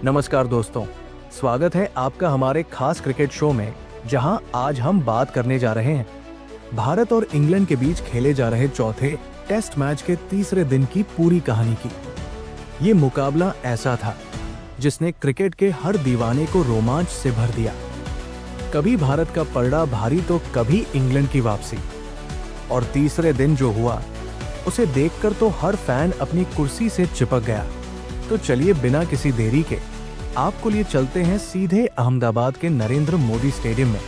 नमस्कार दोस्तों, स्वागत है आपका हमारे खास क्रिकेट शो में, जहां आज हम बात करने जा रहे हैं भारत और इंग्लैंड के बीच खेले जा रहे चौथे टेस्ट मैच के तीसरे दिन की पूरी कहानी की। ये मुकाबला ऐसा था जिसने क्रिकेट के हर दीवाने को रोमांच से भर दिया। कभी भारत का पलड़ा भारी तो कभी इंग्लैंड की वापसी, और तीसरे दिन जो हुआ उसे देखकर तो हर फैन अपनी कुर्सी से चिपक गया। तो चलिए बिना किसी देरी के आपको लिए चलते हैं सीधे अहमदाबाद के नरेंद्र मोदी स्टेडियम में,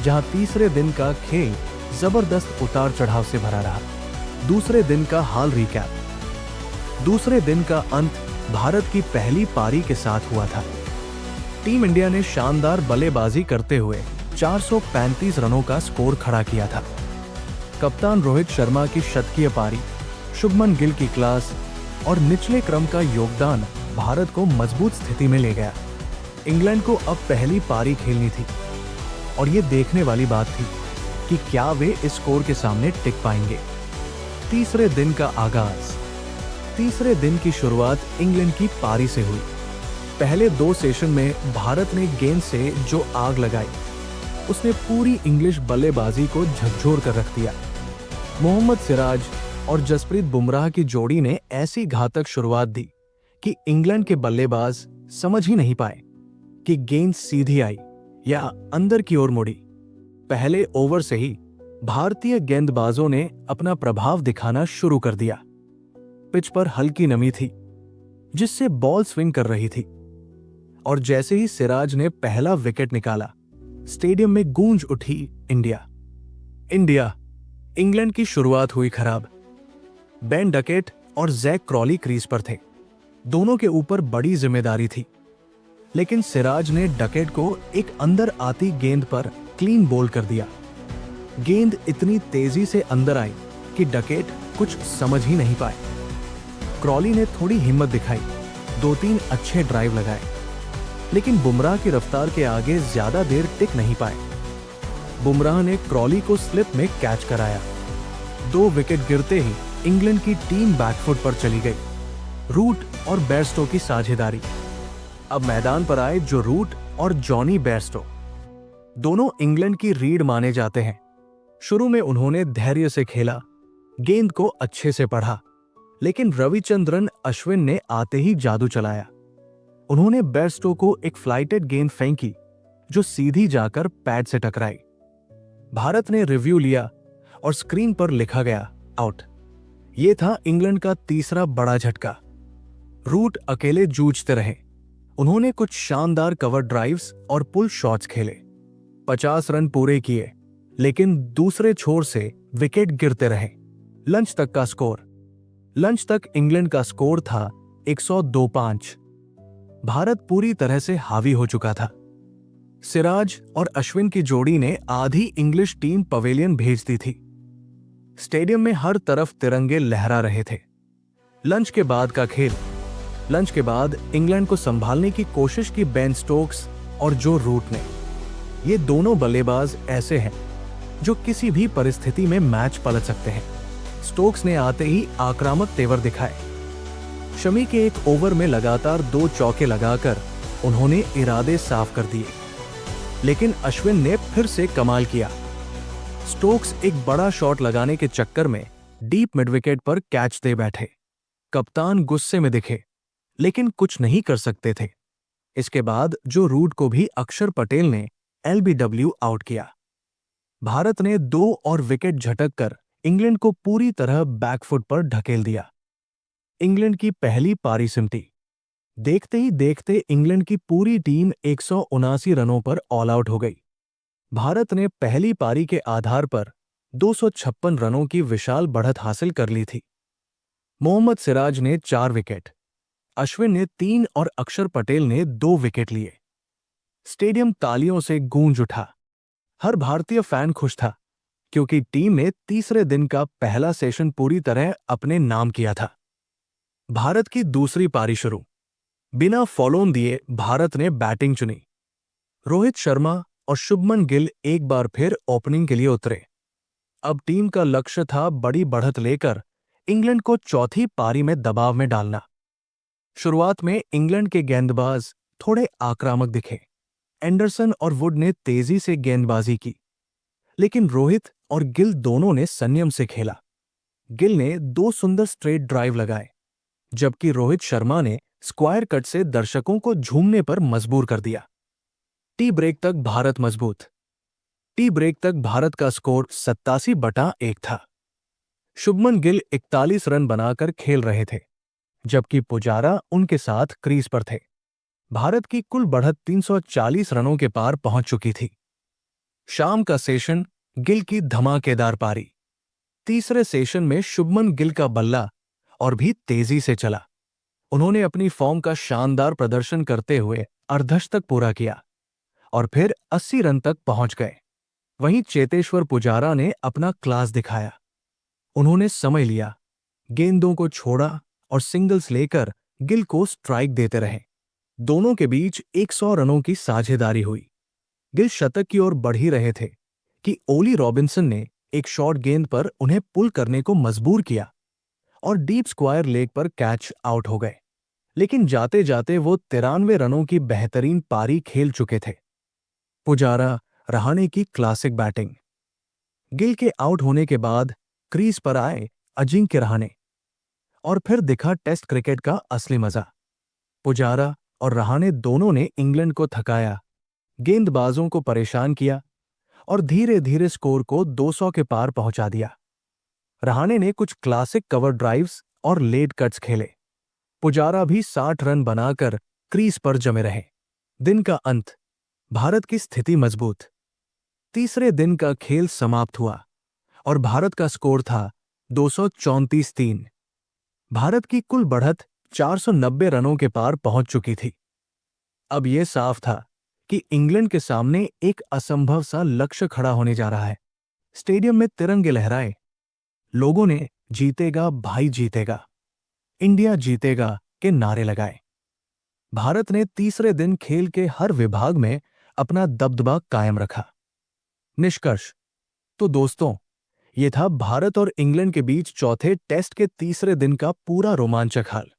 जहां तीसरे दिन का खेल जबरदस्त उतार चढ़ाव से भरा रहा। दूसरे दिन का हाल रिकैप। दूसरे दिन का अंत भारत की पहली पारी के साथ हुआ था। टीम इंडिया ने शानदार बल्लेबाजी करते हुए 435 रनों का स्कोर खड़ा किया था। कप्तान रोहित शर्मा की शतकीय पारी, शुभमन गिल की क्लास और निचले क्रम का योगदान भारत को मजबूत स्थिति में ले गया। इंग्लैंड को अब पहली पारी खेलनी थी और ये देखने वाली बात थी कि क्या वे इस स्कोर के सामने टिक पाएंगे। तीसरे दिन का आगाज। तीसरे दिन की शुरुआत इंग्लैंड की पारी से हुई। पहले दो सेशन में भारत ने गेंद से जो आग लगाई उसने पूरी इंग्लिश बल्लेबाजी को झकझोर कर रख दिया। मोहम्मद सिराज और जसप्रीत बुमराह की जोड़ी ने ऐसी घातक शुरुआत दी कि इंग्लैंड के बल्लेबाज समझ ही नहीं पाए कि गेंद सीधी आई या अंदर की ओर मुड़ी। पहले ओवर से ही भारतीय गेंदबाजों ने अपना प्रभाव दिखाना शुरू कर दिया। पिच पर हल्की नमी थी जिससे बॉल स्विंग कर रही थी, और जैसे ही सिराज ने पहला विकेट निकाला, स्टेडियम में गूंज उठी इंडिया इंडिया। इंग्लैंड की शुरुआत हुई खराब। बेन डकेट और जैक क्रॉली क्रीज पर थे। दोनों के ऊपर बड़ी जिम्मेदारी थी, लेकिन सिराज ने डकेट को एक अंदर आती गेंद पर क्लीन बोल कर दिया। गेंद इतनी तेजी से अंदर आई कि डकेट कुछ समझ ही नहीं पाए। क्रॉली ने थोड़ी हिम्मत दिखाई, 2-3 अच्छे ड्राइव लगाए, लेकिन बुमराह की रफ्तार के आगे ज्यादा देर टिक नहीं पाए। बुमराह ने क्रॉली को स्लिप में कैच कराया। 2 विकेट गिरते ही इंग्लैंड की टीम बैकफुट पर चली गई। रूट और बेयरस्टो की साझेदारी। अब मैदान पर आए जो रूट और जॉनी बेयरस्टो, दोनों इंग्लैंड की रीढ़ माने जाते हैं। शुरू में उन्होंने धैर्य से खेला, गेंद को अच्छे से पढ़ा, लेकिन रविचंद्रन अश्विन ने आते ही जादू चलाया। उन्होंने बेयरस्टो को एक फ्लाइटेड गेंद फेंकी जो सीधी जाकर पैड से टकराई। भारत ने रिव्यू लिया और स्क्रीन पर लिखा गया आउट। यह था इंग्लैंड का तीसरा बड़ा झटका। रूट अकेले जूझते रहे। उन्होंने कुछ शानदार कवर ड्राइव्स और पुल शॉट्स खेले, 50 रन पूरे किए, लेकिन दूसरे छोर से विकेट गिरते रहे। लंच तक का स्कोर। लंच तक इंग्लैंड का स्कोर था 102-5। भारत पूरी तरह से हावी हो चुका था। सिराज और अश्विन की जोड़ी ने आधी इंग्लिश टीम पवेलियन भेज दी थी। स्टेडियम में हर तरफ तिरंगे लहरा रहे थे। लंच के बाद का खेल। लंच के बाद इंग्लैंड को संभालने की कोशिश की बेन स्टोक्स और जो रूट ने। ये दोनों बल्लेबाज ऐसे हैं जो किसी भी परिस्थिति में मैच पलट सकते हैं। स्टोक्स ने आते ही आक्रामक तेवर दिखाए। शमी के एक ओवर में लगातार 2 चौके लगाकर उन्होंने इरादे साफ कर दिए, लेकिन अश्विन ने फिर से कमाल किया। स्टोक्स एक बड़ा शॉट लगाने के चक्कर में डीप मिडविकेट पर कैच दे बैठे। कप्तान गुस्से में दिखे, लेकिन कुछ नहीं कर सकते थे। इसके बाद जो रूट को भी अक्षर पटेल ने एलबीडब्ल्यू आउट किया। भारत ने 2 और विकेट झटक कर इंग्लैंड को पूरी तरह बैकफुट पर ढकेल दिया। इंग्लैंड की पहली पारी सिमटी। देखते ही देखते इंग्लैंड की पूरी टीम 179 रनों पर ऑल आउट हो गई। भारत ने पहली पारी के आधार पर 256 रनों की विशाल बढ़त हासिल कर ली थी। मोहम्मद सिराज ने 4 विकेट, अश्विन ने 3 और अक्षर पटेल ने 2 विकेट लिए। स्टेडियम तालियों से गूंज उठा। हर भारतीय फैन खुश था क्योंकि टीम ने तीसरे दिन का पहला सेशन पूरी तरह अपने नाम किया था। भारत की दूसरी पारी शुरू। बिना फॉलोन दिए भारत ने बैटिंग चुनी। रोहित शर्मा और शुभमन गिल एक बार फिर ओपनिंग के लिए उतरे। अब टीम का लक्ष्य था बड़ी बढ़त लेकर इंग्लैंड को चौथी पारी में दबाव में डालना। शुरुआत में इंग्लैंड के गेंदबाज थोड़े आक्रामक दिखे। एंडरसन और वुड ने तेजी से गेंदबाजी की, लेकिन रोहित और गिल दोनों ने संयम से खेला। गिल ने 2 सुंदर स्ट्रेट ड्राइव लगाए, जबकि रोहित शर्मा ने स्क्वायर कट से दर्शकों को झूमने पर मजबूर कर दिया। टी ब्रेक तक भारत मजबूत। टी ब्रेक तक भारत का स्कोर 87/1 था। शुभमन गिल 41 रन बनाकर खेल रहे थे, जबकि पुजारा उनके साथ क्रीज पर थे। भारत की कुल बढ़त 340 रनों के पार पहुंच चुकी थी। शाम का सेशन, गिल की धमाकेदार पारी। तीसरे सेशन में शुभमन गिल का बल्ला और भी तेजी से चला। उन्होंने अपनी फॉर्म का शानदार प्रदर्शन करते हुए अर्धशतक पूरा किया और फिर 80 रन तक पहुंच गए। वहीं चेतेश्वर पुजारा ने अपना क्लास दिखाया। उन्होंने समय लिया, गेंदों को छोड़ा और सिंगल्स लेकर गिल को स्ट्राइक देते रहे। दोनों के बीच 100 रनों की साझेदारी हुई। गिल शतक की ओर बढ़ ही रहे थे कि ओली रॉबिन्सन ने एक शॉर्ट गेंद पर उन्हें पुल करने को मजबूर किया और डीप स्क्वायर लेग पर कैच आउट हो गए। लेकिन जाते जाते वो 93 रनों की बेहतरीन पारी खेल चुके थे। पुजारा, रहाणे की क्लासिक बैटिंग। गिल के आउट होने के बाद क्रीज पर आए अजिंक्य रहाणे और फिर दिखा टेस्ट क्रिकेट का असली मजा। पुजारा और रहाणे दोनों ने इंग्लैंड को थकाया, गेंदबाजों को परेशान किया और धीरे धीरे स्कोर को 200 के पार पहुंचा दिया। रहाणे ने कुछ क्लासिक कवर ड्राइव्स और लेट कट्स खेले। पुजारा भी 60 रन बनाकर क्रीज पर जमे रहे। दिन का अंत, भारत की स्थिति मजबूत। तीसरे दिन का खेल समाप्त हुआ और भारत का स्कोर था 234-3। भारत की कुल बढ़त 490 रनों के पार पहुंच चुकी थी। अब यह साफ था कि इंग्लैंड के सामने एक असंभव सा लक्ष्य खड़ा होने जा रहा है। स्टेडियम में तिरंगे लहराए, लोगों ने जीतेगा भाई जीतेगा, इंडिया जीतेगा के नारे लगाए। भारत ने तीसरे दिन खेल के हर विभाग में अपना दबदबा कायम रखा। निष्कर्ष तो दोस्तों, यह था भारत और इंग्लैंड के बीच चौथे टेस्ट के तीसरे दिन का पूरा रोमांचक हाल।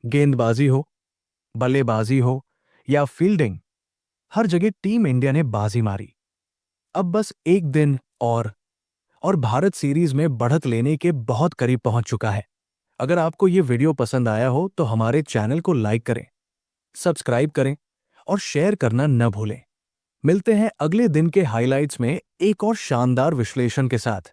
गेंदबाजी हो, बल्लेबाजी हो या फील्डिंग, हर जगह टीम इंडिया ने बाजी मारी। अब बस एक दिन और भारत सीरीज में बढ़त लेने के बहुत करीब पहुंच चुका है। अगर आपको ये वीडियो पसंद आया हो तो हमारे चैनल को लाइक करें, सब्सक्राइब करें और शेयर करना न भूलें। मिलते हैं अगले दिन के हाइलाइट्स में एक और शानदार विश्लेषण के साथ।